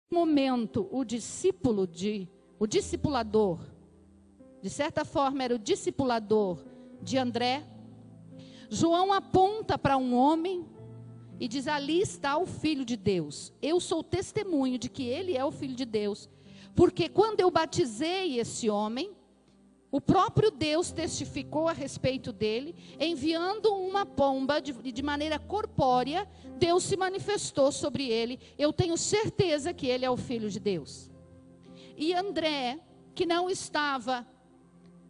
momento, o discipulador, de certa forma era o discipulador de André, João aponta para um homem e diz: ali está o Filho de Deus. Eu sou testemunho de que ele é o Filho de Deus, porque quando eu batizei esse homem, o próprio Deus testificou a respeito dele, enviando uma pomba de maneira corpórea. Deus se manifestou sobre ele. Eu tenho certeza que ele é o Filho de Deus. E André, que não estava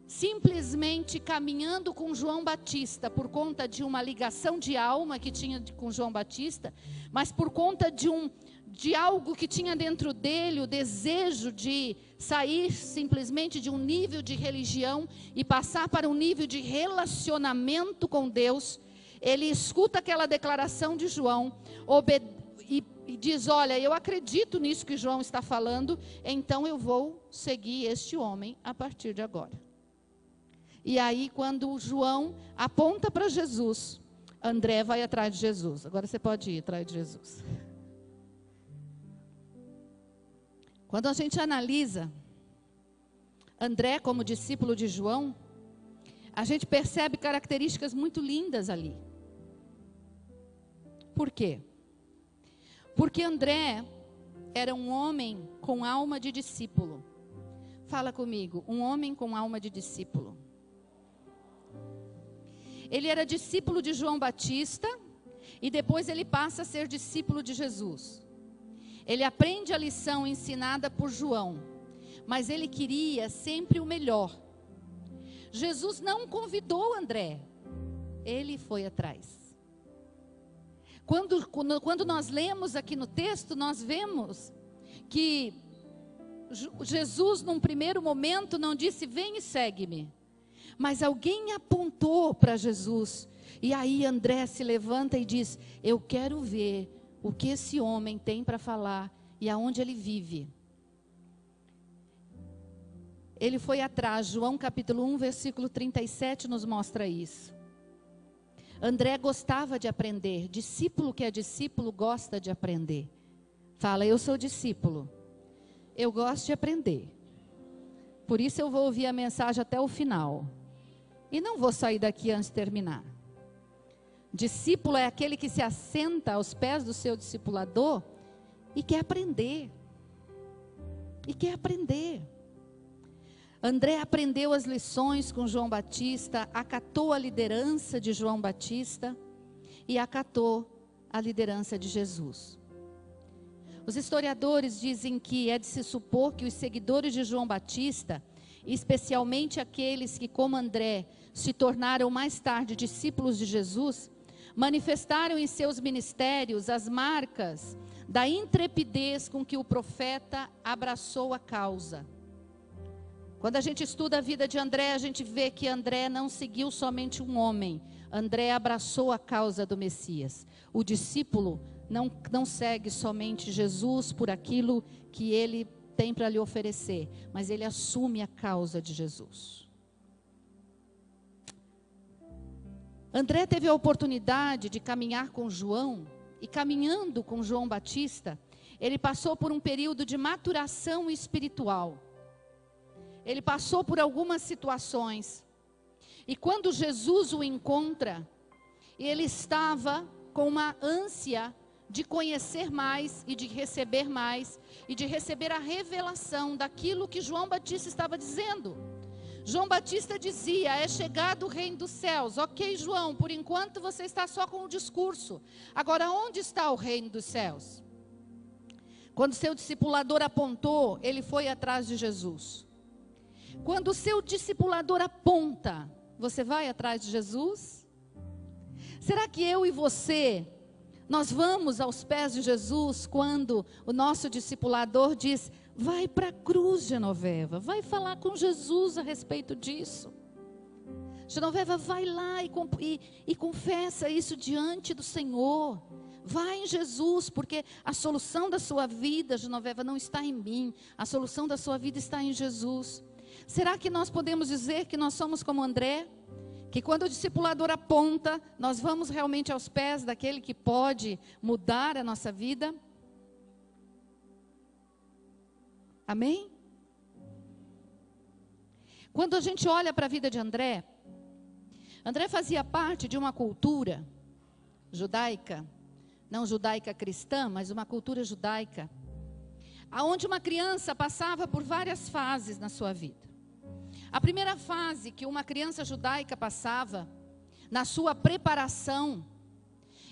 simplesmente caminhando com João Batista por conta de uma ligação de alma que tinha com João Batista, mas por conta de algo que tinha dentro dele, o desejo de sair simplesmente de um nível de religião e passar para um nível de relacionamento com Deus, ele escuta aquela declaração de João e diz: olha, eu acredito nisso que João está falando, então eu vou seguir este homem a partir de agora. E aí, quando João aponta para Jesus, André vai atrás de Jesus. Agora você pode ir atrás de Jesus. Quando a gente analisa André como discípulo de João, a gente percebe características muito lindas ali. Por quê? Porque André era um homem com alma de discípulo. Fala comigo, um homem com alma de discípulo. Ele era discípulo de João Batista e depois ele passa a ser discípulo de Jesus. Ele aprende a lição ensinada por João, mas ele queria sempre o melhor. Jesus não convidou André, ele foi atrás. Quando nós lemos aqui no texto, nós vemos que Jesus, num primeiro momento, não disse: vem e segue-me. Mas alguém apontou para Jesus. E aí André se levanta e diz: eu quero ver o que esse homem tem para falar e aonde ele vive. Ele foi atrás. João capítulo 1, versículo 37 nos mostra isso. André gostava de aprender. Discípulo que é discípulo gosta de aprender. Fala: eu sou discípulo, eu gosto de aprender. Por isso eu vou ouvir a mensagem até o final. E não vou sair daqui antes de terminar. Discípulo é aquele que se assenta aos pés do seu discipulador e quer aprender. E quer aprender. André aprendeu as lições com João Batista, acatou a liderança de João Batista e acatou a liderança de Jesus. Os historiadores dizem que é de se supor que os seguidores de João Batista, especialmente aqueles que, como André, se tornaram mais tarde discípulos de Jesus, manifestaram em seus ministérios as marcas da intrepidez com que o profeta abraçou a causa. Quando a gente estuda a vida de André, a gente vê que André não seguiu somente um homem. André abraçou a causa do Messias. O discípulo não segue somente Jesus por aquilo que ele tem para lhe oferecer, mas ele assume a causa de Jesus. André teve a oportunidade de caminhar com João, e caminhando com João Batista, ele passou por um período de maturação espiritual. Ele passou por algumas situações, e quando Jesus o encontra, ele estava com uma ânsia de conhecer mais e de receber mais, e de receber a revelação daquilo que João Batista estava dizendo. João Batista dizia: é chegado o reino dos céus. Ok, João, por enquanto você está só com o discurso. Agora, onde está o reino dos céus? Quando seu discipulador apontou, ele foi atrás de Jesus. Quando o seu discipulador aponta, você vai atrás de Jesus? Será que eu e você, nós vamos aos pés de Jesus quando o nosso discipulador diz: vai para a cruz, Genoveva, vai falar com Jesus a respeito disso. Genoveva, vai lá e confessa isso diante do Senhor. Vai em Jesus, porque a solução da sua vida, Genoveva, não está em mim. A solução da sua vida está em Jesus. Será que nós podemos dizer que nós somos como André? Que quando o discipulador aponta, nós vamos realmente aos pés daquele que pode mudar a nossa vida? Amém? Quando a gente olha para a vida de André, André fazia parte de uma cultura judaica, não judaica cristã, mas uma cultura judaica, aonde uma criança passava por várias fases na sua vida. A primeira fase que uma criança judaica passava, na sua preparação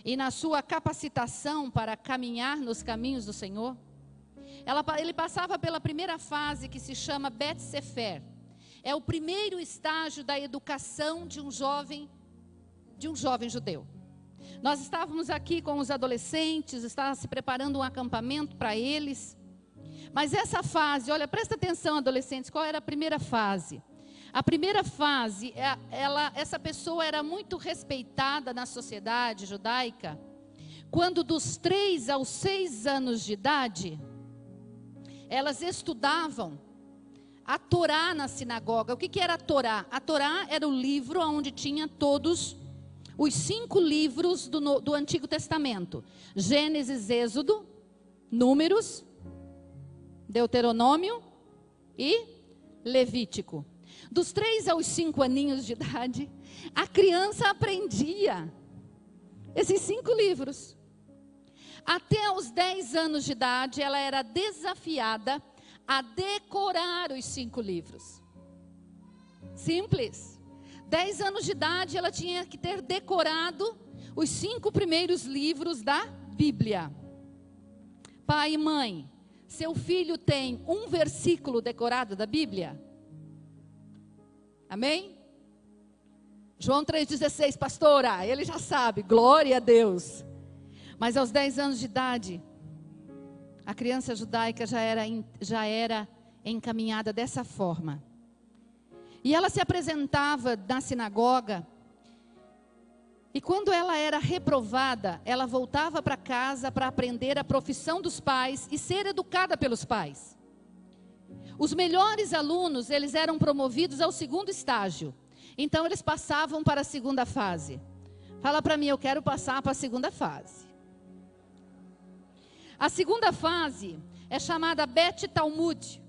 e na sua capacitação para caminhar nos caminhos do Senhor, ele passava pela primeira fase que se chama Bet Sefer. É o primeiro estágio da educação de um jovem judeu. Nós estávamos aqui com os adolescentes, estava se preparando um acampamento para eles. Mas essa fase, olha, presta atenção, adolescentes, qual era a primeira fase? A primeira fase, essa pessoa era muito respeitada na sociedade judaica, quando dos 3 aos 6 anos de idade, elas estudavam a Torá na sinagoga. O que era a Torá? A Torá era o livro onde tinha todos os 5 livros do Antigo Testamento. Gênesis, Êxodo, Números, Deuteronômio e Levítico. Dos 3 aos 5 aninhos de idade, a criança aprendia esses 5 livros. Até os 10 anos de idade, ela era desafiada a decorar os 5 livros. Simples. 10 anos de idade, ela tinha que ter decorado os 5 primeiros livros da Bíblia. Pai e mãe, seu filho tem um versículo decorado da Bíblia? Amém? João 3,16, pastora, ele já sabe, glória a Deus. Mas aos 10 anos de idade, a criança judaica já era encaminhada dessa forma. E ela se apresentava na sinagoga, e quando ela era reprovada, ela voltava para casa para aprender a profissão dos pais e ser educada pelos pais. Os melhores alunos, eles eram promovidos ao 2º estágio. Então eles passavam para a 2ª fase. Fala para mim, eu quero passar para a 2ª fase. A 2ª fase é chamada Bet Talmud,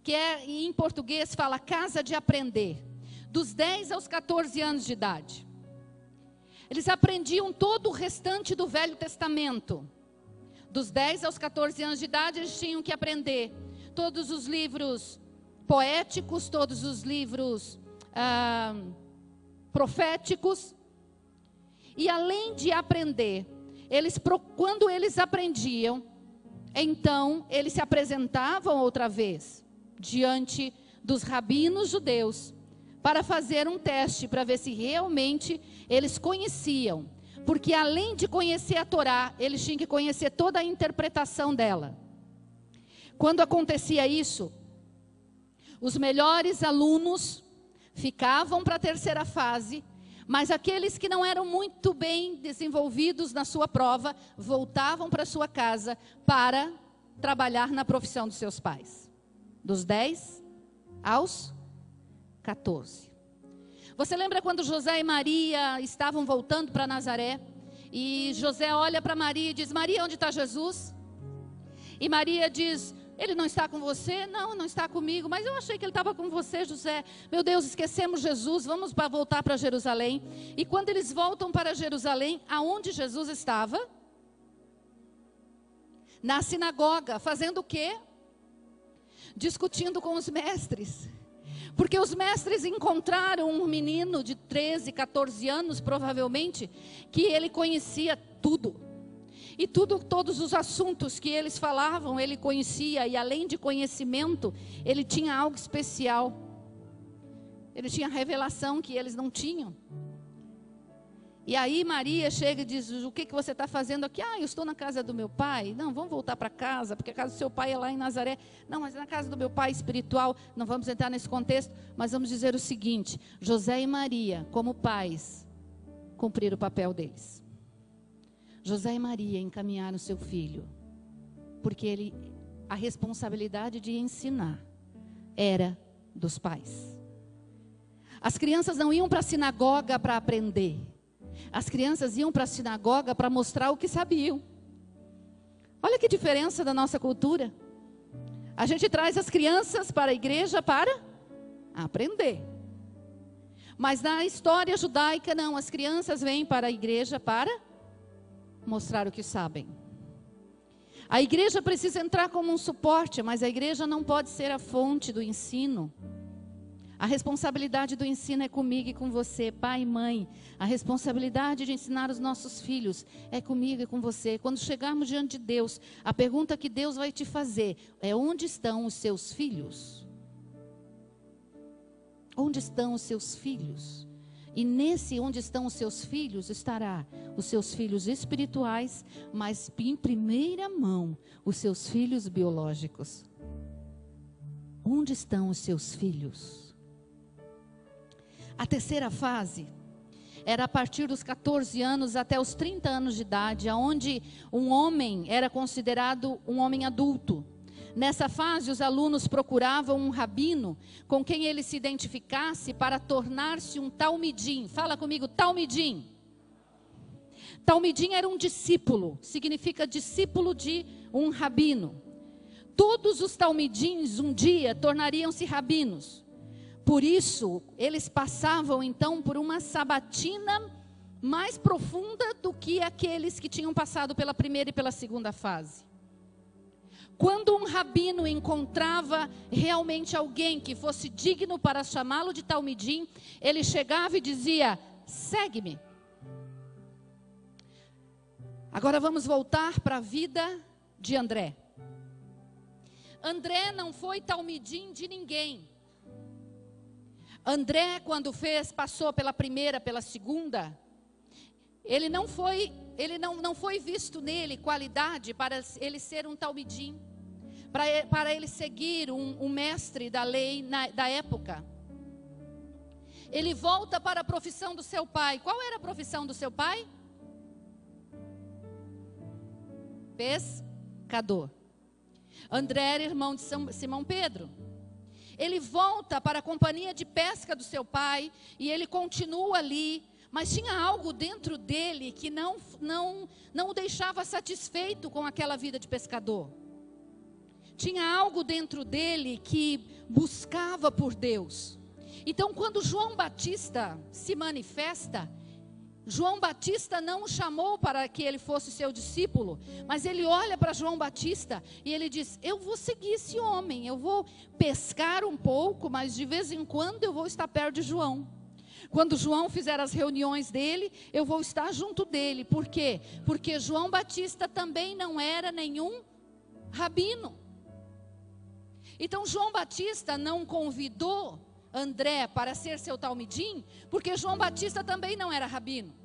que em português fala casa de aprender, dos 10 aos 14 anos de idade. Eles aprendiam todo o restante do Velho Testamento. Dos 10 aos 14 anos de idade, eles tinham que aprender todos os livros poéticos, todos os livros proféticos. E além de aprender, quando eles aprendiam, então eles se apresentavam outra vez diante dos rabinos judeus para fazer um teste, para ver se realmente eles conheciam. Porque além de conhecer a Torá, eles tinham que conhecer toda a interpretação dela. Quando acontecia isso, os melhores alunos ficavam para a 3ª fase, mas aqueles que não eram muito bem desenvolvidos na sua prova, voltavam para sua casa para trabalhar na profissão dos seus pais. Dos 10 aos 14. Você lembra quando José e Maria estavam voltando para Nazaré? E José olha para Maria e diz, Maria, onde está Jesus? E Maria diz, ele não está com você? Não, não está comigo, mas eu achei que ele estava com você, José. Meu Deus, esquecemos Jesus, vamos voltar para Jerusalém. E quando eles voltam para Jerusalém, aonde Jesus estava? Na sinagoga, fazendo o quê? Discutindo com os mestres. Porque os mestres encontraram um menino de 13, 14 anos, provavelmente, que ele conhecia tudo. E todos os assuntos que eles falavam, ele conhecia. E além de conhecimento, ele tinha algo especial. Ele tinha revelação que eles não tinham. E aí Maria chega e diz, o que você está fazendo aqui? Eu estou na casa do meu pai. Não, vamos voltar para casa, porque a casa do seu pai é lá em Nazaré. Não, mas na casa do meu pai espiritual. Não vamos entrar nesse contexto, mas vamos dizer o seguinte, José e Maria, como pais, cumpriram o papel deles. José e Maria encaminharam seu filho, porque a responsabilidade de ensinar era dos pais. As crianças não iam para a sinagoga para aprender. As crianças iam para a sinagoga para mostrar o que sabiam. Olha que diferença da nossa cultura. A gente traz as crianças para a igreja para aprender. Mas na história judaica, não. As crianças vêm para a igreja para mostrar o que sabem. A igreja precisa entrar como um suporte, mas a igreja não pode ser a fonte do ensino. A responsabilidade do ensino é comigo e com você, pai e mãe. A responsabilidade de ensinar os nossos filhos é comigo e com você. Quando chegarmos diante de Deus, a pergunta que Deus vai te fazer é: onde estão os seus filhos? Onde estão os seus filhos? E nesse onde estão os seus filhos, estará os seus filhos espirituais, mas em primeira mão, os seus filhos biológicos. Onde estão os seus filhos? A terceira fase era a partir dos 14 anos até os 30 anos de idade, onde um homem era considerado um homem adulto. Nessa fase, os alunos procuravam um rabino com quem ele se identificasse para tornar-se um talmidim. Fala comigo, talmidim. Talmidim era um discípulo, significa discípulo de um rabino. Todos os talmidins um dia tornariam-se rabinos. Por isso, eles passavam então por uma sabatina mais profunda do que aqueles que tinham passado pela primeira e pela segunda fase. Quando um rabino encontrava realmente alguém que fosse digno para chamá-lo de talmidim, ele chegava e dizia: segue-me. Agora vamos voltar para a vida de André. André não foi talmidim de ninguém. André, quando passou pela primeira, pela segunda, ele não foi visto nele qualidade para ele ser um talmidim, para ele seguir um mestre da lei da época. Ele volta para a profissão do seu pai. Qual era a profissão do seu pai? Pescador. André era irmão de Simão Pedro. Ele volta para a companhia de pesca do seu pai e ele continua ali, mas tinha algo dentro dele que não o deixava satisfeito com aquela vida de pescador. Tinha algo dentro dele que buscava por Deus. Então, quando João Batista se manifesta, João Batista não o chamou para que ele fosse seu discípulo, mas ele olha para João Batista e ele diz: eu vou seguir esse homem, eu vou pescar um pouco, mas de vez em quando eu vou estar perto de João. Quando João fizer as reuniões dele, eu vou estar junto dele. Por quê? Porque João Batista também não era nenhum rabino. Então João Batista não convidou André para ser seu talmidim, porque João Batista também não era rabino.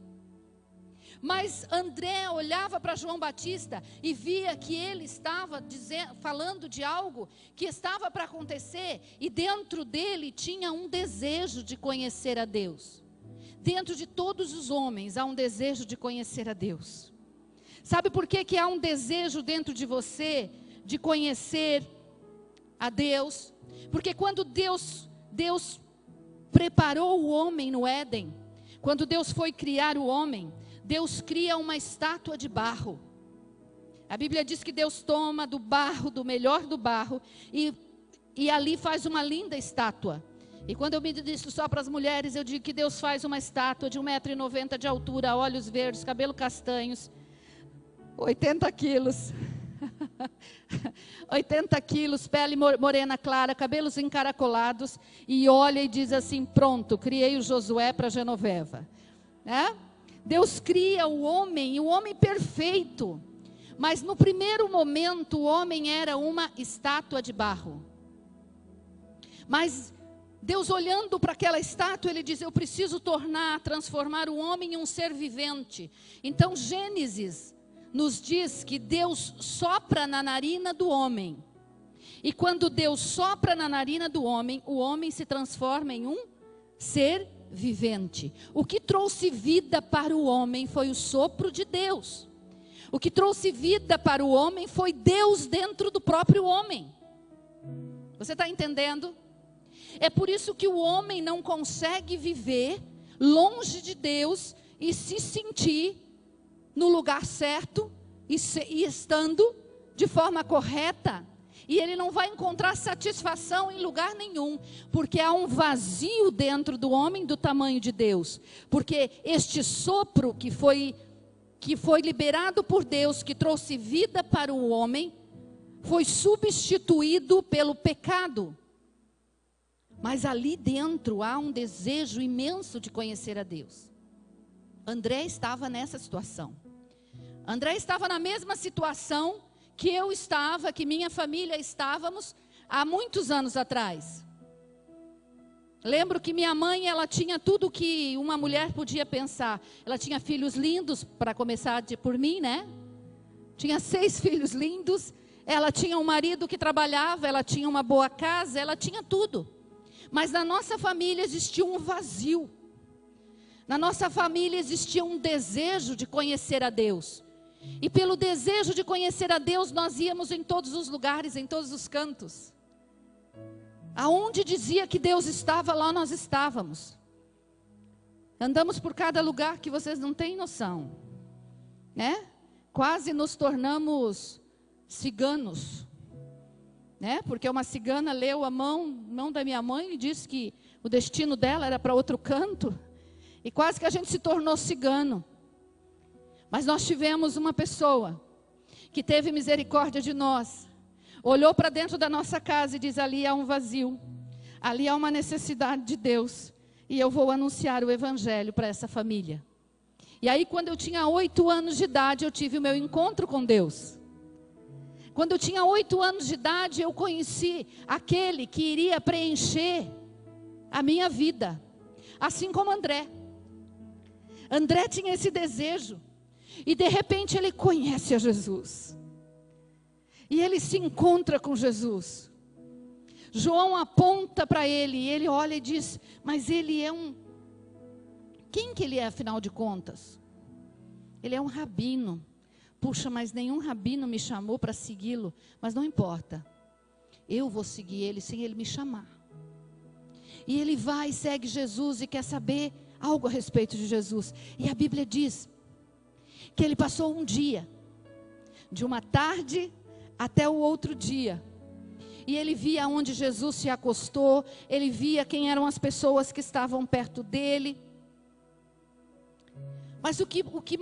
Mas André olhava para João Batista e via que ele estava falando de algo que estava para acontecer, e dentro dele tinha um desejo de conhecer a Deus. Dentro de todos os homens há um desejo de conhecer a Deus. Sabe por que há um desejo dentro de você de conhecer a Deus? Porque quando Deus preparou o homem no Éden, quando Deus foi criar o homem, Deus cria uma estátua de barro. A Bíblia diz que Deus toma do barro, do melhor do barro, e ali faz uma linda estátua. E quando eu me dirijo só para as mulheres, eu digo que Deus faz uma estátua de 1,90 m de altura, olhos verdes, cabelo castanhos, 80 quilos. 80 quilos, pele morena clara, cabelos encaracolados, e olha e diz assim: pronto, criei o Josué para Genoveva. Deus cria o homem, e o homem perfeito, mas no primeiro momento o homem era uma estátua de barro. Mas Deus, olhando para aquela estátua, ele diz: eu preciso transformar o homem em um ser vivente. Então Gênesis nos diz que Deus sopra na narina do homem. E quando Deus sopra na narina do homem, o homem se transforma em um ser vivente. O que trouxe vida para o homem foi o sopro de Deus. O que trouxe vida para o homem foi Deus dentro do próprio homem. Você está entendendo? É por isso que o homem não consegue viver longe de Deus e se sentir no lugar certo e estando de forma correta. E ele não vai encontrar satisfação em lugar nenhum, porque há um vazio dentro do homem do tamanho de Deus. Porque este sopro que foi liberado por Deus, que trouxe vida para o homem, foi substituído pelo pecado. Mas ali dentro há um desejo imenso de conhecer a Deus. André estava nessa situação. André estava na mesma situação que eu estava, que minha família estávamos há muitos anos atrás. Lembro que minha mãe, ela tinha tudo que uma mulher podia pensar. Ela tinha filhos lindos, para começar por mim, né? Tinha 6 filhos lindos. Ela tinha um marido que trabalhava, ela tinha uma boa casa, ela tinha tudo. Mas na nossa família existia um vazio. Na nossa família existia um desejo de conhecer a Deus. E pelo desejo de conhecer a Deus, nós íamos em todos os lugares, em todos os cantos. Aonde dizia que Deus estava, lá nós estávamos. Andamos por cada lugar que vocês não têm noção, né? Quase nos tornamos ciganos, né? Porque uma cigana leu a mão da minha mãe e disse que o destino dela era para outro canto. E quase que a gente se tornou cigano. Mas nós tivemos uma pessoa que teve misericórdia de nós. Olhou para dentro da nossa casa e diz: ali há um vazio. Ali há uma necessidade de Deus. E eu vou anunciar o evangelho para essa família. E aí, quando eu tinha 8 anos de idade, eu tive o meu encontro com Deus. Quando eu tinha 8 anos de idade, eu conheci aquele que iria preencher a minha vida. Assim como André. André tinha esse desejo. E de repente ele conhece a Jesus. E ele se encontra com Jesus. João aponta para ele e ele olha e diz: mas ele é quem que ele é afinal de contas? Ele é um rabino. Puxa, mas nenhum rabino me chamou para segui-lo. Mas não importa. Eu vou seguir ele sem ele me chamar. E ele vai e segue Jesus e quer saber algo a respeito de Jesus. E a Bíblia diz que ele passou um dia, de uma tarde até o outro dia. E ele via onde Jesus se acostou, ele via quem eram as pessoas que estavam perto dele. Mas o que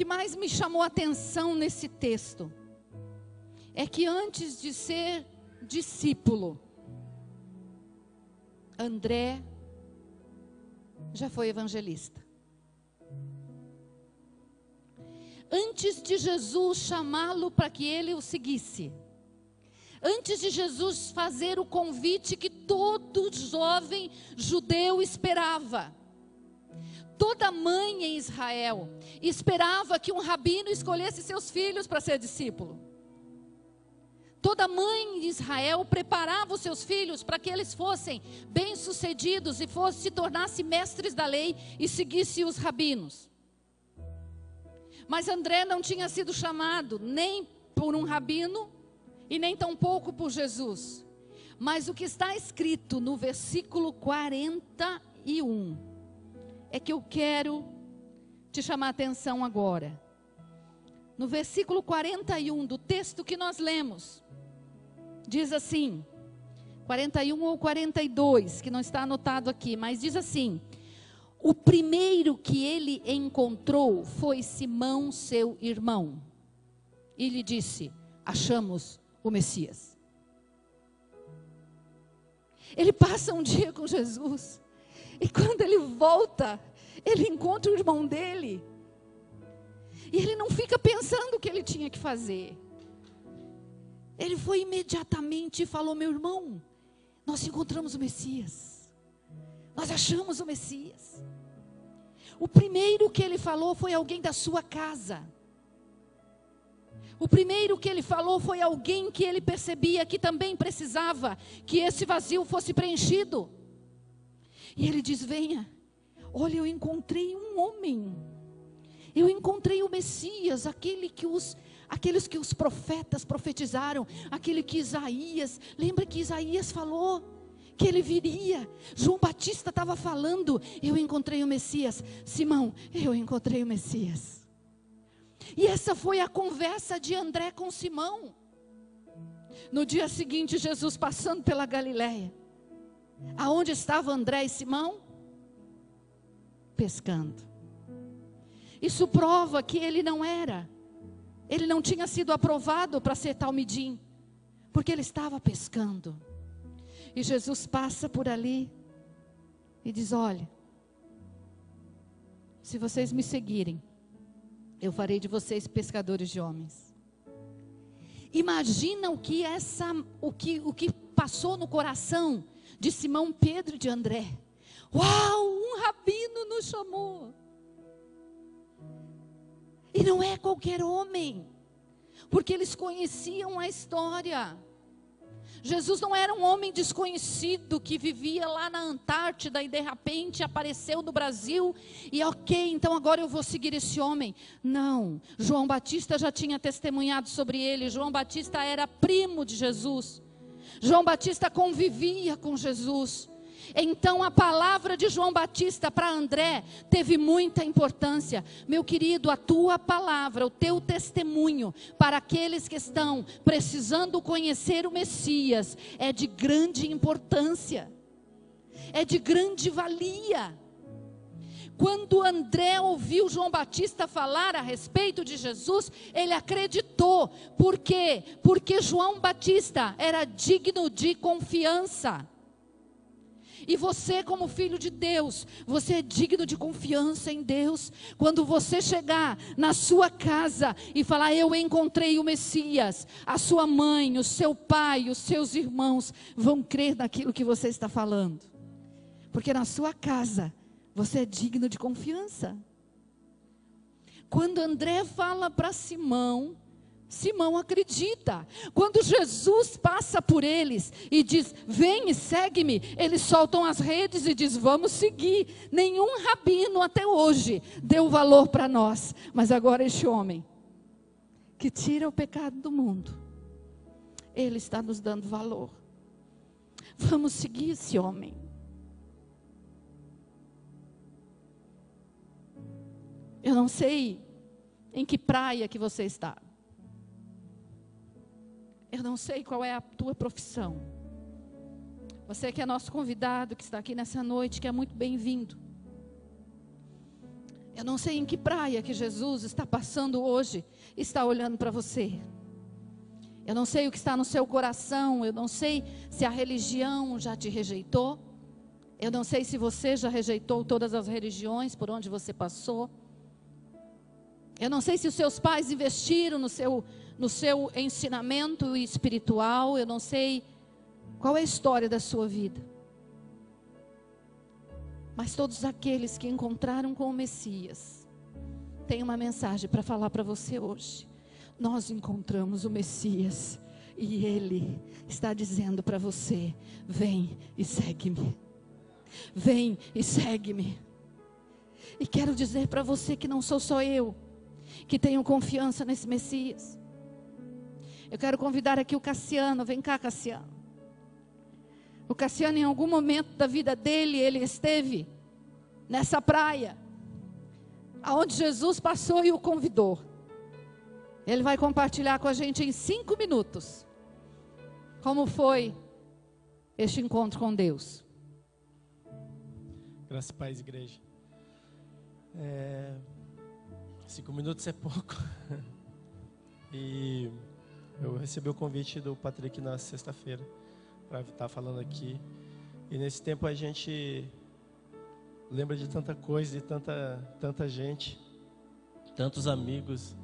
mais me chamou a atenção nesse texto é que antes de ser discípulo, André já foi evangelista. Antes de Jesus chamá-lo para que ele o seguisse, antes de Jesus fazer o convite que todo jovem judeu esperava, toda mãe em Israel esperava que um rabino escolhesse seus filhos para ser discípulo. Toda mãe em Israel preparava os seus filhos para que eles fossem bem-sucedidos e se tornassem mestres da lei e seguissem os rabinos. Mas André não tinha sido chamado nem por um rabino e nem tampouco por Jesus. Mas o que está escrito no versículo 41 é que eu quero te chamar a atenção agora. No versículo 41 do texto que nós lemos, diz assim, 41 ou 42, que não está anotado aqui, mas diz assim: o primeiro que ele encontrou foi Simão, seu irmão. E lhe disse: achamos o Messias. Ele passa um dia com Jesus. E quando ele volta, ele encontra o irmão dele. E ele não fica pensando o que ele tinha que fazer. Ele foi imediatamente e falou: meu irmão, nós encontramos o Messias. Nós achamos o Messias. O primeiro que ele falou foi alguém da sua casa. O primeiro que ele falou foi alguém que ele percebia que também precisava que esse vazio fosse preenchido. E ele diz: venha, olha, eu encontrei um homem. Eu encontrei o Messias, aqueles que os profetas profetizaram, aquele que Isaías, lembra que Isaías falou que ele viria? João Batista estava falando: eu encontrei o Messias. Simão, eu encontrei o Messias. E essa foi a conversa de André com Simão. No dia seguinte, Jesus passando pela Galileia, aonde estava André e Simão? Pescando. Isso prova que ele não tinha sido aprovado para ser talmidim, porque ele estava pescando. E Jesus passa por ali e diz: olha, se vocês me seguirem, eu farei de vocês pescadores de homens. Imagina o que passou no coração de Simão Pedro e de André. Uau, um rabino nos chamou. E não é qualquer homem, porque eles conheciam a história. Jesus não era um homem desconhecido que vivia lá na Antártida e de repente apareceu no Brasil e ok, então agora eu vou seguir esse homem. Não, João Batista já tinha testemunhado sobre ele. João Batista era primo de Jesus. João Batista convivia com Jesus. Então a palavra de João Batista para André teve muita importância. Meu querido, a tua palavra, o teu testemunho para aqueles que estão precisando conhecer o Messias é de grande importância, é de grande valia. Quando André ouviu João Batista falar a respeito de Jesus, ele acreditou. Por quê? Porque João Batista era digno de confiança. E você, como filho de Deus, você é digno de confiança em Deus. Quando você chegar na sua casa e falar: eu encontrei o Messias, a sua mãe, o seu pai, os seus irmãos vão crer naquilo que você está falando. Porque na sua casa, você é digno de confiança. Quando André fala para Simão, Simão acredita. Quando Jesus passa por eles e diz: vem e segue-me, eles soltam as redes e diz: vamos seguir. Nenhum rabino até hoje deu valor para nós, mas agora este homem que tira o pecado do mundo, ele está nos dando valor. Vamos seguir esse homem. Eu não sei em que praia que você está. Eu não sei qual é a tua profissão. Você que é nosso convidado, que está aqui nessa noite, que é muito bem-vindo. Eu não sei em que praia que Jesus está passando hoje, está olhando para você. Eu não sei o que está no seu coração, eu não sei se a religião já te rejeitou. Eu não sei se você já rejeitou todas as religiões por onde você passou. Eu não sei se os seus pais investiram no seu ensinamento espiritual. Eu não sei qual é a história da sua vida. Mas todos aqueles que encontraram com o Messias têm uma mensagem para falar para você hoje. Nós encontramos o Messias e Ele está dizendo para você: vem e segue-me. Vem e segue-me. E quero dizer para você que não sou só eu que tenho confiança nesse Messias. Eu quero convidar aqui o Cassiano. Vem cá, Cassiano. O Cassiano, em algum momento da vida dele, ele esteve nessa praia, aonde Jesus passou e o convidou. Ele vai compartilhar com a gente em 5 minutos como foi este encontro com Deus. Graças a Paz, igreja. 5 minutos é pouco. E eu recebi o convite do Patrick na sexta-feira para estar falando aqui. E nesse tempo a gente lembra de tanta coisa, de tanta gente, tantos amigos.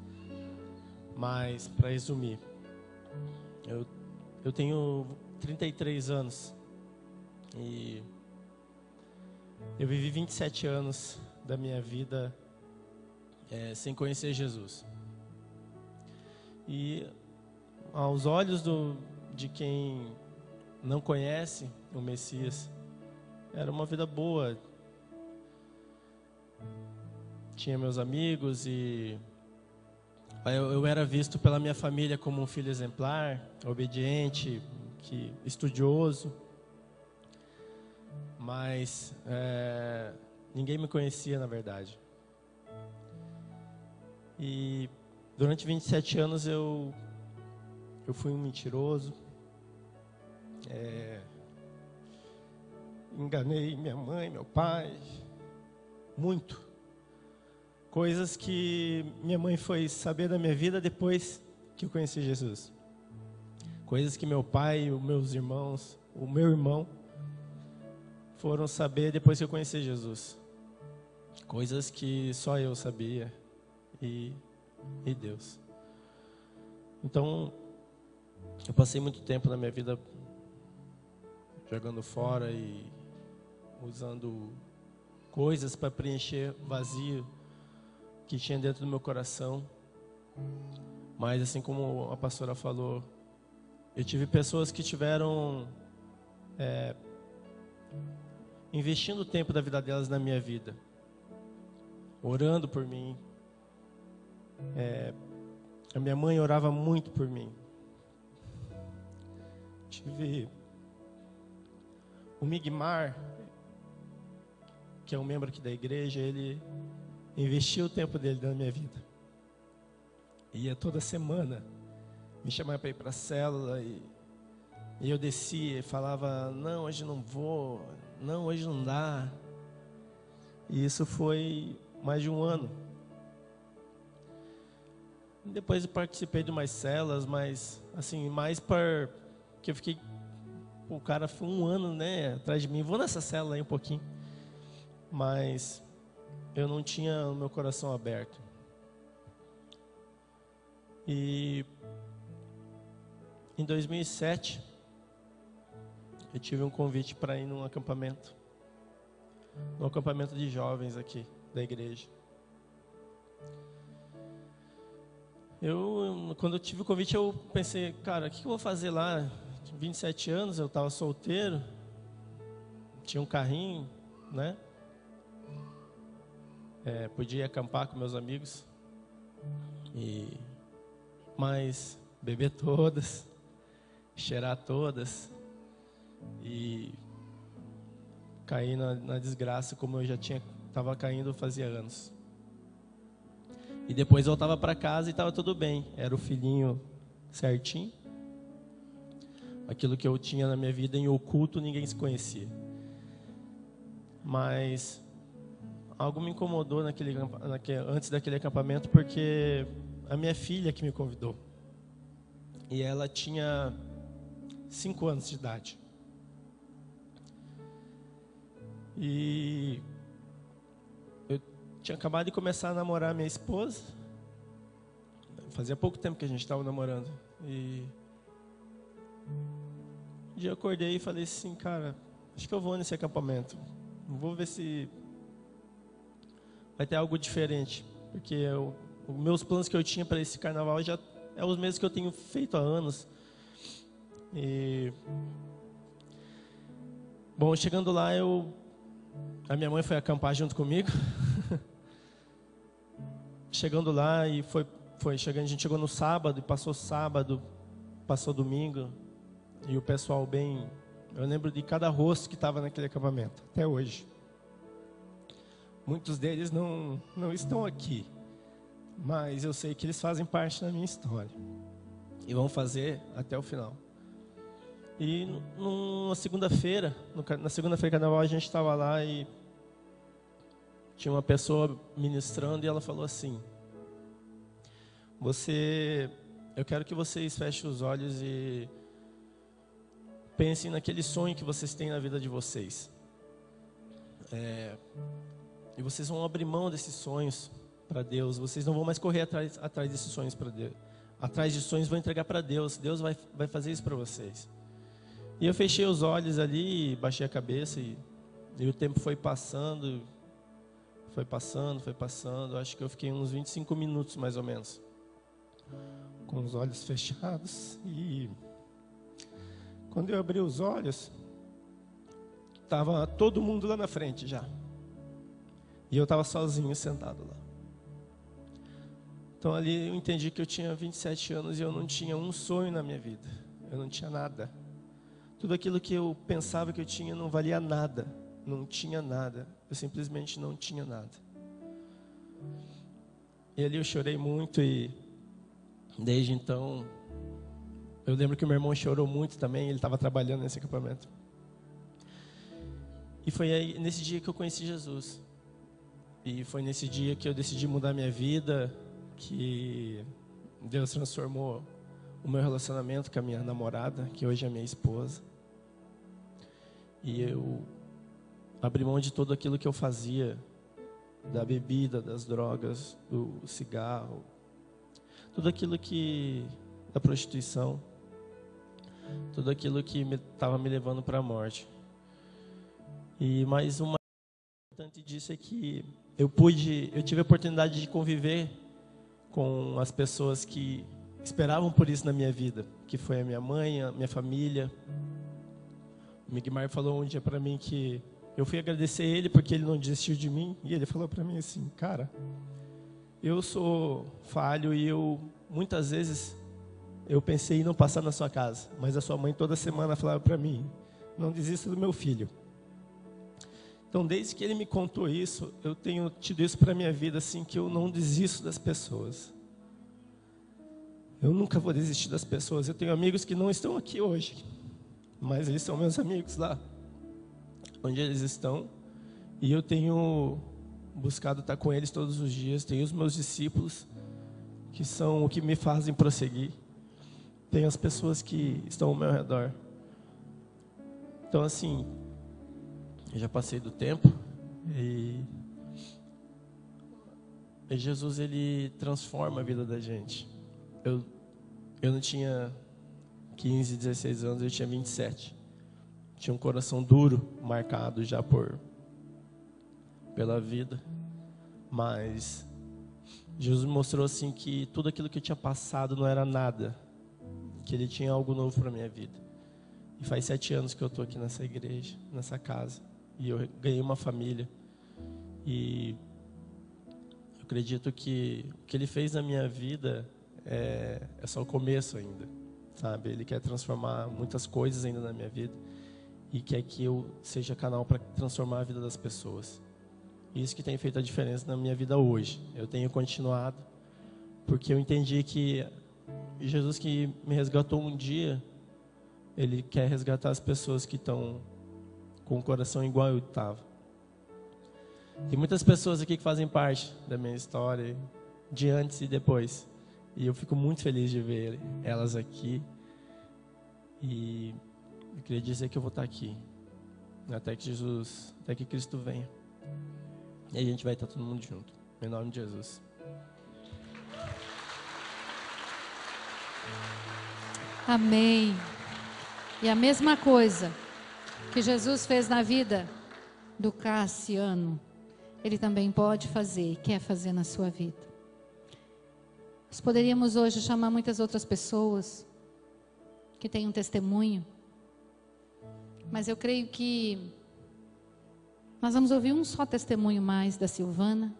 Mas, para resumir, eu tenho 33 anos e eu vivi 27 anos da minha vida sem conhecer Jesus. E aos olhos de quem não conhece o Messias, era uma vida boa. Tinha meus amigos e eu era visto pela minha família como um filho exemplar, obediente, estudioso. Mas ninguém me conhecia, na verdade. E durante 27 anos eu eu fui um mentiroso. Enganei minha mãe, meu pai, muito. Coisas que minha mãe foi saber da minha vida depois que eu conheci Jesus. Coisas que meu pai, os meus irmãos, o meu irmão foram saber depois que eu conheci Jesus. Coisas que só eu sabia e Deus. Então, eu passei muito tempo na minha vida jogando fora e usando coisas para preencher vazio que tinha dentro do meu coração. Mas assim como a pastora falou, eu tive pessoas que tiveram investindo o tempo da vida delas na minha vida, orando por mim. A minha mãe orava muito por mim. Tive o Migmar, que é um membro aqui da igreja, ele investiu o tempo dele na minha vida. Ia toda semana me chamava para ir para a célula e eu descia e falava: não, hoje não vou, não, hoje não dá. E isso foi mais de um ano. Depois eu participei de umas células, mas assim, mais que eu fiquei, o cara foi um ano, né, atrás de mim, vou nessa célula aí um pouquinho. Mas eu não tinha o meu coração aberto. E em 2007, eu tive um convite para ir num acampamento de jovens aqui da igreja. Quando eu tive o convite, eu pensei, cara, o que eu vou fazer lá? Tinha 27 anos, eu estava solteiro, tinha um carrinho, né? Podia acampar com meus amigos, mas beber todas, cheirar todas e cair na desgraça como eu já estava caindo fazia anos. E depois eu voltava para casa e estava tudo bem. Era o filhinho certinho. Aquilo que eu tinha na minha vida em oculto, ninguém se conhecia. Mas algo me incomodou antes daquele acampamento, porque a minha filha que me convidou. E ela tinha 5 anos de idade. E eu tinha acabado de começar a namorar minha esposa. Fazia pouco tempo que a gente estava namorando. E um dia eu acordei e falei assim, cara, acho que eu vou nesse acampamento. Vou ver se vai ter algo diferente. Porque os meus planos que eu tinha para esse carnaval já é os mesmos que eu tenho feito há anos. E bom, chegando lá, a minha mãe foi acampar junto comigo. Chegando lá e chegando, a gente chegou no sábado, e passou domingo, e o pessoal eu lembro de cada rosto que estava naquele acampamento, até hoje. Muitos deles não estão aqui, mas eu sei que eles fazem parte da minha história, e vão fazer até o final. E na segunda-feira de carnaval, a gente estava lá e tinha uma pessoa ministrando e ela falou assim: eu quero que vocês fechem os olhos e pensem naquele sonho que vocês têm na vida de vocês. E vocês vão abrir mão desses sonhos para Deus. Vocês não vão mais correr atrás desses sonhos para Deus. Atrás de sonhos, vão entregar para Deus. Deus vai fazer isso para vocês. E eu fechei os olhos ali, baixei a cabeça e o tempo foi passando. Foi passando. Acho que eu fiquei uns 25 minutos mais ou menos, com os olhos fechados. E quando eu abri os olhos, estava todo mundo lá na frente já. E eu estava sozinho, sentado lá. Então ali eu entendi que eu tinha 27 anos e eu não tinha um sonho na minha vida. Eu não tinha nada. Tudo aquilo que eu pensava que eu tinha não valia nada. Não tinha nada. Eu simplesmente não tinha nada. E ali eu chorei muito e desde então Eu lembro que o meu irmão chorou muito também, ele estava trabalhando nesse acampamento. E foi aí, nesse dia que eu conheci Jesus. E foi nesse dia que eu decidi mudar minha vida, que Deus transformou o meu relacionamento com a minha namorada, que hoje é minha esposa. E eu abri mão de tudo aquilo que eu fazia, da bebida, das drogas, do cigarro, tudo aquilo da prostituição, tudo aquilo que estava me levando para a morte. E mais uma importante disso é que eu tive a oportunidade de conviver com as pessoas que esperavam por isso na minha vida, que foi a minha mãe, a minha família. O Migmar falou um dia para mim que eu fui agradecer ele porque ele não desistiu de mim, e ele falou para mim assim: cara, eu sou falho e muitas vezes eu pensei em não passar na sua casa, mas a sua mãe toda semana falava para mim: não desista do meu filho. Então, desde que ele me contou isso, eu tenho tido isso para a minha vida, assim, que eu não desisto das pessoas. Eu nunca vou desistir das pessoas. Eu tenho amigos que não estão aqui hoje, mas eles são meus amigos lá, onde eles estão. E eu tenho buscado estar com eles todos os dias. Tenho os meus discípulos, que são o que me fazem prosseguir. Tenho as pessoas que estão ao meu redor. Então, assim, eu já passei do tempo e Jesus, ele transforma a vida da gente. Eu não tinha 15, 16 anos, eu tinha 27. Tinha um coração duro, marcado já pela vida. Mas Jesus me mostrou assim que tudo aquilo que eu tinha passado não era nada, que Ele tinha algo novo para a minha vida. E faz 7 anos que eu estou aqui nessa igreja, nessa casa. E eu ganhei uma família. E eu acredito que o que Ele fez na minha vida é só o começo ainda, sabe? Ele quer transformar muitas coisas ainda na minha vida. E quer que eu seja canal para transformar a vida das pessoas. Isso que tem feito a diferença na minha vida hoje. Eu tenho continuado, porque eu entendi que Jesus, que me resgatou um dia, Ele quer resgatar as pessoas que estão com o coração igual eu estava. Tem muitas pessoas aqui que fazem parte da minha história, de antes e depois. E eu fico muito feliz de ver elas aqui. E eu queria dizer que eu vou estar aqui até que Cristo venha. E a gente vai estar todo mundo junto. Em nome de Jesus. Amém. E a mesma coisa que Jesus fez na vida do Cassiano, Ele também pode fazer e quer fazer na sua vida. Nós poderíamos hoje chamar muitas outras pessoas que têm um testemunho, mas eu creio que nós vamos ouvir um só testemunho mais da Silvana.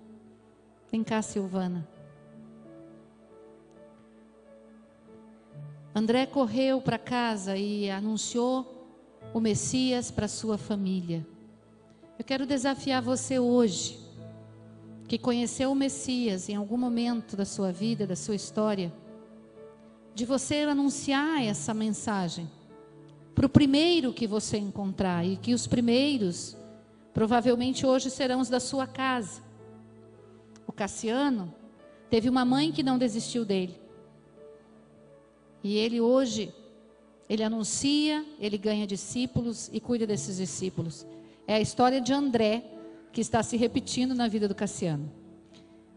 Vem cá, Silvana. André correu para casa e anunciou o Messias para sua família. Eu quero desafiar você hoje, que conheceu o Messias em algum momento da sua vida, da sua história, de você anunciar essa mensagem para o primeiro que você encontrar, e que os primeiros provavelmente hoje serão os da sua casa. O Cassiano teve uma mãe que não desistiu dele. E ele hoje, ele anuncia, ele ganha discípulos e cuida desses discípulos. É a história de André que está se repetindo na vida do Cassiano.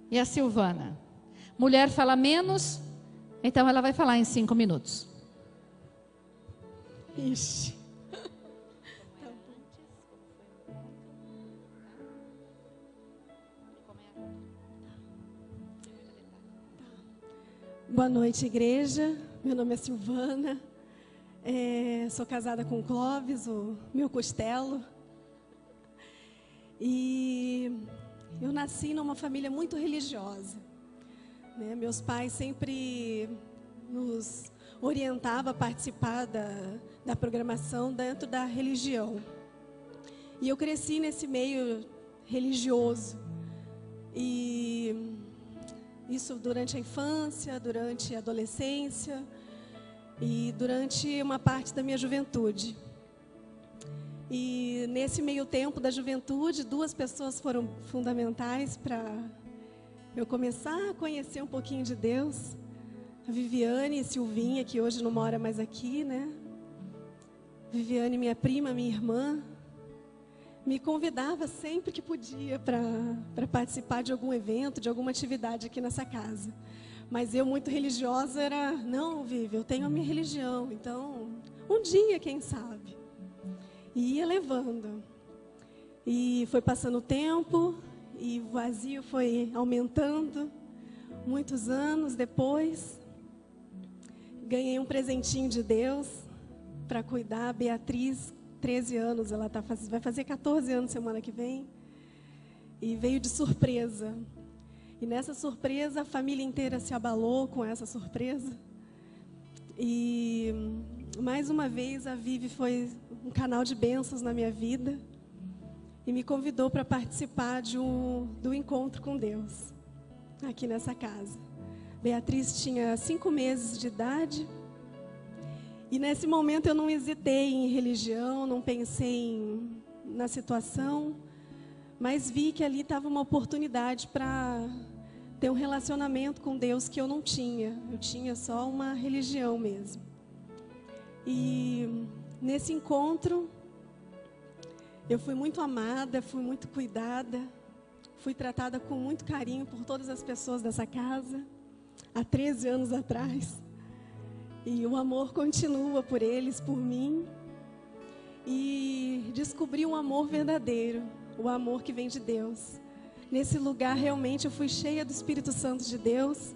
E a Silvana? Mulher fala menos, então ela vai falar em 5 minutos. Ixi. Boa noite, igreja. Meu nome é Silvana. Sou casada com o Clóvis, o meu costelo. E eu nasci numa família muito religiosa, né? Meus pais sempre nos orientavam a participar da programação dentro da religião. E eu cresci nesse meio religioso. E isso durante a infância, durante a adolescência. e durante uma parte da minha juventude. E nesse meio tempo da juventude, 2 pessoas foram fundamentais para eu começar a conhecer um pouquinho de Deus. A Viviane e Silvinha, que hoje não mora mais aqui, né? Viviane, minha prima, minha irmã, me convidava sempre que podia para participar de algum evento, de alguma atividade aqui nessa casa. Mas eu, muito religiosa, era, não, Vivi, eu tenho a minha religião, então, um dia, quem sabe. E ia levando. E foi passando o tempo, e o vazio foi aumentando. Muitos anos depois, ganhei um presentinho de Deus para cuidar. A Beatriz, 13 anos, ela vai fazer 14 anos semana que vem. E veio de surpresa. E nessa surpresa, a família inteira se abalou com essa surpresa. E mais uma vez, a Vivi foi um canal de bênçãos na minha vida. E me convidou para participar do encontro com Deus, aqui nessa casa. Beatriz tinha 5 meses de idade. E nesse momento eu não hesitei em religião, não pensei na situação. Mas vi que ali estava uma oportunidade para ter um relacionamento com Deus que eu não tinha. Eu tinha só uma religião mesmo. E nesse encontro, eu fui muito amada, fui muito cuidada, fui tratada com muito carinho por todas as pessoas dessa casa, há 13 anos atrás. E o amor continua por eles, por mim. E descobri um amor verdadeiro, o amor que vem de Deus. Nesse lugar, realmente, eu fui cheia do Espírito Santo de Deus.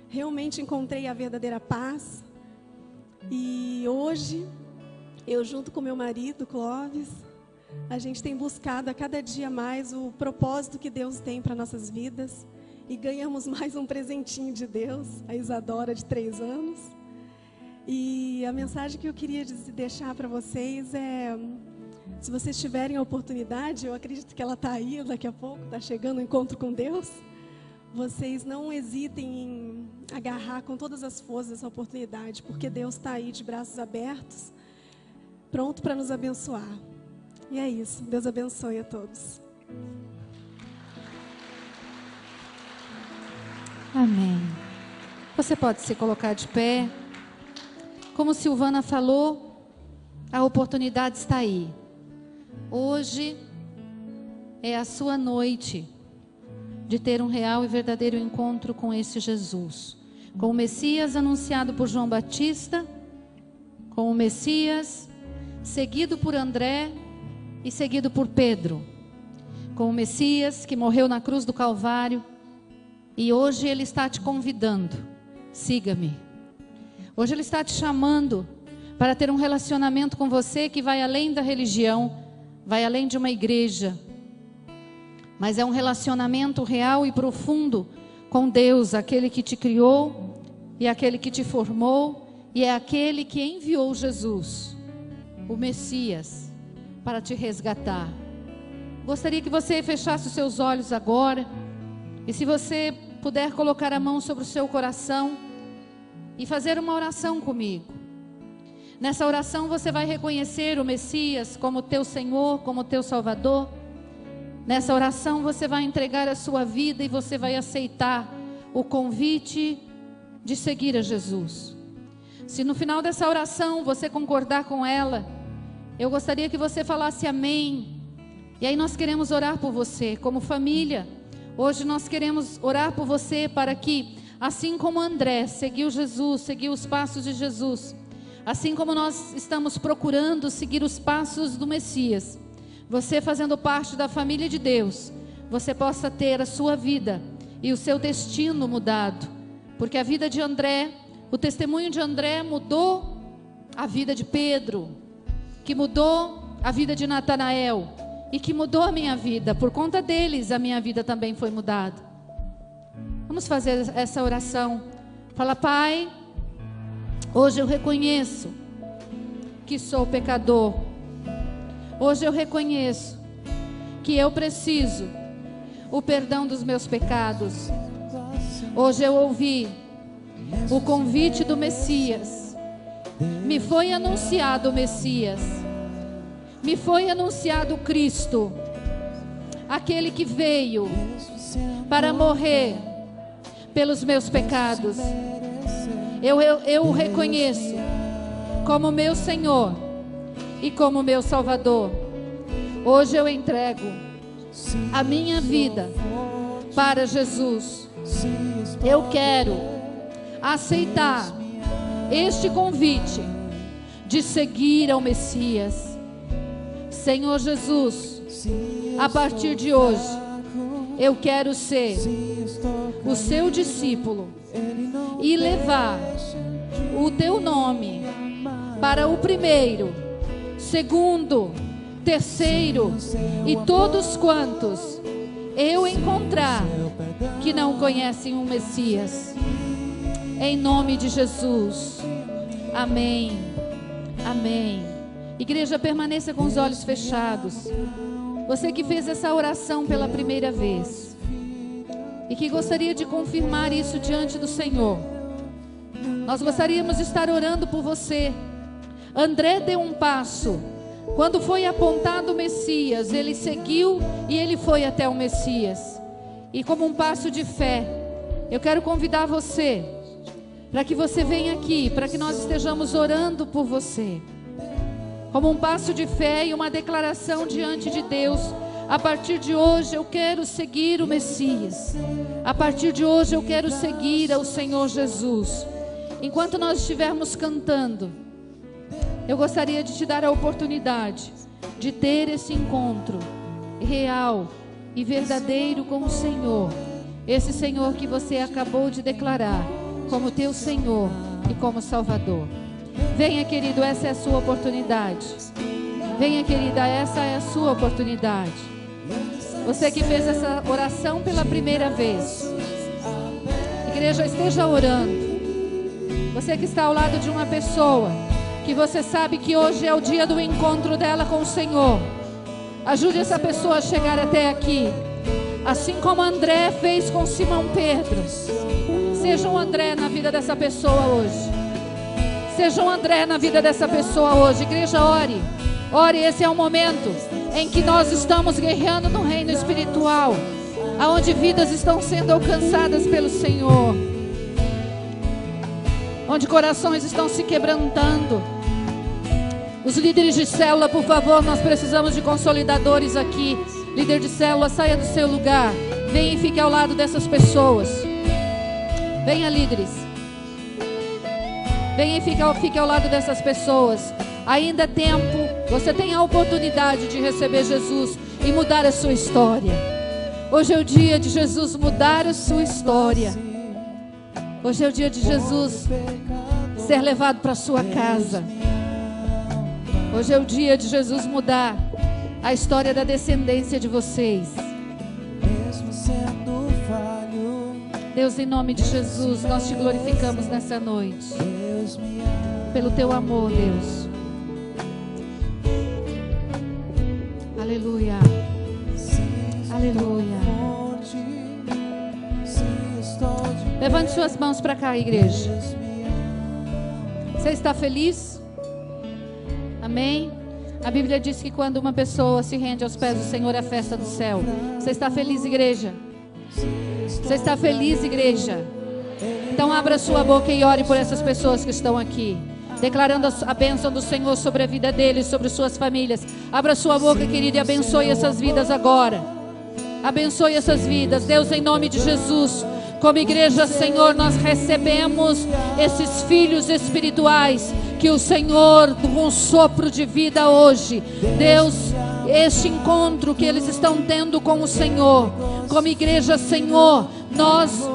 Realmente encontrei a verdadeira paz. E hoje, eu junto com meu marido, Clóvis, a gente tem buscado a cada dia mais o propósito que Deus tem para nossas vidas. E ganhamos mais um presentinho de Deus, a Isadora, de 3 anos. E a mensagem que eu queria deixar para vocês é... Se vocês tiverem a oportunidade, eu acredito que ela está aí, daqui a pouco, está chegando o encontro com Deus. Vocês não hesitem em agarrar com todas as forças essa oportunidade, porque Deus está aí de braços abertos, pronto para nos abençoar. E é isso, Deus abençoe a todos. Amém. Você pode se colocar de pé. Como Silvana falou, a oportunidade está aí. Hoje é a sua noite de ter um real e verdadeiro encontro com esse Jesus, com o Messias anunciado por João Batista, com o Messias seguido por André e seguido por Pedro, com o Messias que morreu na cruz do Calvário. E hoje Ele está te convidando, siga-me. Hoje Ele está te chamando para ter um relacionamento com você que vai além da religião, vai além de uma igreja, mas é um relacionamento real e profundo com Deus, aquele que te criou e aquele que te formou, e é aquele que enviou Jesus, o Messias, para te resgatar. Gostaria que você fechasse os seus olhos agora, e se você puder colocar a mão sobre o seu coração e fazer uma oração comigo. Nessa oração você vai reconhecer o Messias como teu Senhor, como teu Salvador. Nessa oração você vai entregar a sua vida e você vai aceitar o convite de seguir a Jesus. Se no final dessa oração você concordar com ela, eu gostaria que você falasse amém. E aí nós queremos orar por você como família. Hoje nós queremos orar por você para que, assim como André seguiu Jesus, seguiu os passos de Jesus, assim como nós estamos procurando seguir os passos do Messias, você fazendo parte da família de Deus, você possa ter a sua vida e o seu destino mudado. Porque a vida de André, o testemunho de André mudou a vida de Pedro, que mudou a vida de Natanael e que mudou a minha vida. Por conta deles a minha vida também foi mudada. Vamos fazer essa oração. Fala: Pai, hoje eu reconheço que sou pecador. Hoje eu reconheço que eu preciso o perdão dos meus pecados. Hoje eu ouvi o convite do Messias me foi anunciado o Messias, me foi anunciado o Cristo, aquele que veio para morrer pelos meus pecados. Eu o reconheço como meu Senhor e como meu Salvador. Hoje eu entrego a minha vida para Jesus. Eu quero aceitar este convite de seguir ao Messias. Senhor Jesus, a partir de hoje, eu quero ser o seu discípulo e levar o teu nome para o primeiro, segundo, terceiro e todos quantos eu encontrar que não conhecem o Messias. Em nome de Jesus. Amém. Amém. Igreja, permaneça com os olhos fechados. Você que fez essa oração pela primeira vez e que gostaria de confirmar isso diante do Senhor, nós gostaríamos de estar orando por você. André deu um passo. Quando foi apontado o Messias, ele seguiu e ele foi até o Messias. E como um passo de fé, eu quero convidar você para que você venha aqui, para que nós estejamos orando por você. Como um passo de fé e uma declaração diante de Deus. A partir de hoje eu quero seguir o Messias. A partir de hoje eu quero seguir ao Senhor Jesus. Enquanto nós estivermos cantando, eu gostaria de te dar a oportunidade de ter esse encontro real e verdadeiro com o Senhor. Esse Senhor que você acabou de declarar como teu Senhor e como Salvador. Venha, querido, essa é a sua oportunidade. Venha, querida, essa é a sua oportunidade. Você que fez essa oração pela primeira vez, igreja, esteja orando. Você que está ao lado de uma pessoa que você sabe que hoje é o dia do encontro dela com o Senhor, ajude essa pessoa a chegar até aqui, assim como André fez com Simão Pedro. Seja um André na vida dessa pessoa hoje. Seja um André na vida dessa pessoa hoje. Igreja, ore. Ore, esse é o momento em que nós estamos guerreando no reino espiritual, aonde vidas estão sendo alcançadas pelo Senhor, onde corações estão se quebrantando. Os líderes de célula, por favor, nós precisamos de consolidadores aqui. Líder de célula, saia do seu lugar. Venha e fique ao lado dessas pessoas. Venha, líderes. Venha e fique ao lado dessas pessoas. Ainda é tempo. Você tem a oportunidade de receber Jesus e mudar a sua história. Hoje é o dia de Jesus mudar a sua história. Hoje é o dia de Jesus ser levado para a sua casa. Hoje é o dia de Jesus mudar a história da descendência de vocês. Deus, em nome de Jesus, nós te glorificamos nessa noite. Pelo teu amor, Deus. Aleluia. Aleluia. Levante suas mãos para cá, igreja. Você está feliz? Amém? A Bíblia diz que quando uma pessoa se rende aos pés do Senhor, é a festa do céu. Você está feliz, igreja? Você está feliz, igreja? Então abra sua boca e ore por essas pessoas que estão aqui, declarando a bênção do Senhor sobre a vida deles, sobre suas famílias. Abra sua boca, querido, e abençoe essas vidas agora. Abençoe essas vidas, Deus, em nome de Jesus. Como igreja, Senhor, nós recebemos esses filhos espirituais que o Senhor, com um sopro de vida hoje, Deus, este encontro que eles estão tendo com o Senhor, como igreja, Senhor, nós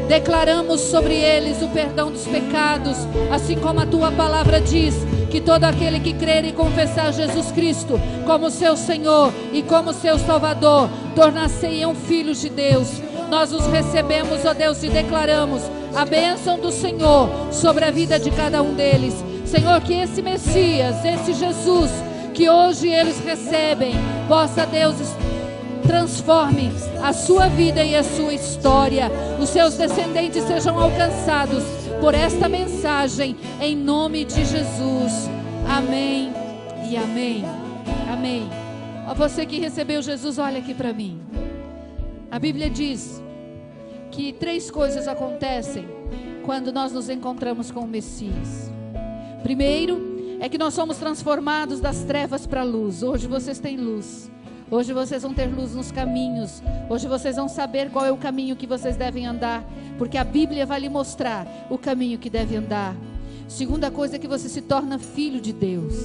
declaramos sobre eles o perdão dos pecados, assim como a tua palavra diz, que todo aquele que crer e confessar Jesus Cristo como seu Senhor e como seu Salvador, tornar-se-ão filhos de Deus. Nós os recebemos, ó Deus, e declaramos a bênção do Senhor sobre a vida de cada um deles. Senhor, que esse Messias, esse Jesus, que hoje eles recebem, possa, Deus, transforme a sua vida e a sua história. Os seus descendentes sejam alcançados por esta mensagem, em nome de Jesus. Amém e amém. Amém. A você que recebeu Jesus, olha aqui para mim. A Bíblia diz que 3 coisas acontecem quando nós nos encontramos com o Messias. Primeiro, é que nós somos transformados das trevas para a luz. Hoje vocês têm luz. Hoje vocês vão ter luz nos caminhos. Hoje vocês vão saber qual é o caminho que vocês devem andar, porque a Bíblia vai lhe mostrar o caminho que deve andar. Segunda coisa é que você se torna filho de Deus.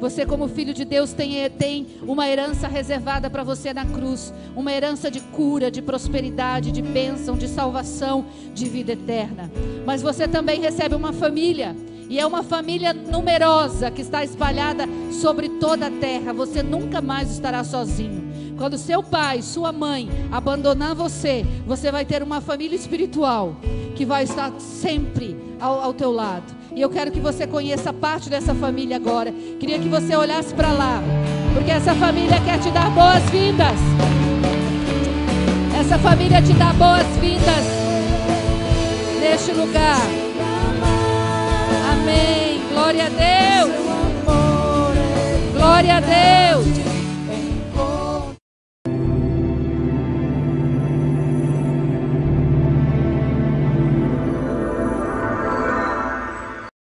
Você, como filho de Deus, tem uma herança reservada para você na cruz. Uma herança de cura, de prosperidade, de bênção, de salvação, de vida eterna. Mas você também recebe uma família. E é uma família numerosa que está espalhada sobre toda a terra. Você nunca mais estará sozinho. Quando seu pai, sua mãe abandonar você, você vai ter uma família espiritual que vai estar sempre ao teu lado. E eu quero que você conheça parte dessa família agora. Queria que você olhasse para lá, porque essa família quer te dar boas-vindas. Essa família te dá boas-vindas neste lugar. Amém. Glória a Deus. Glória a Deus.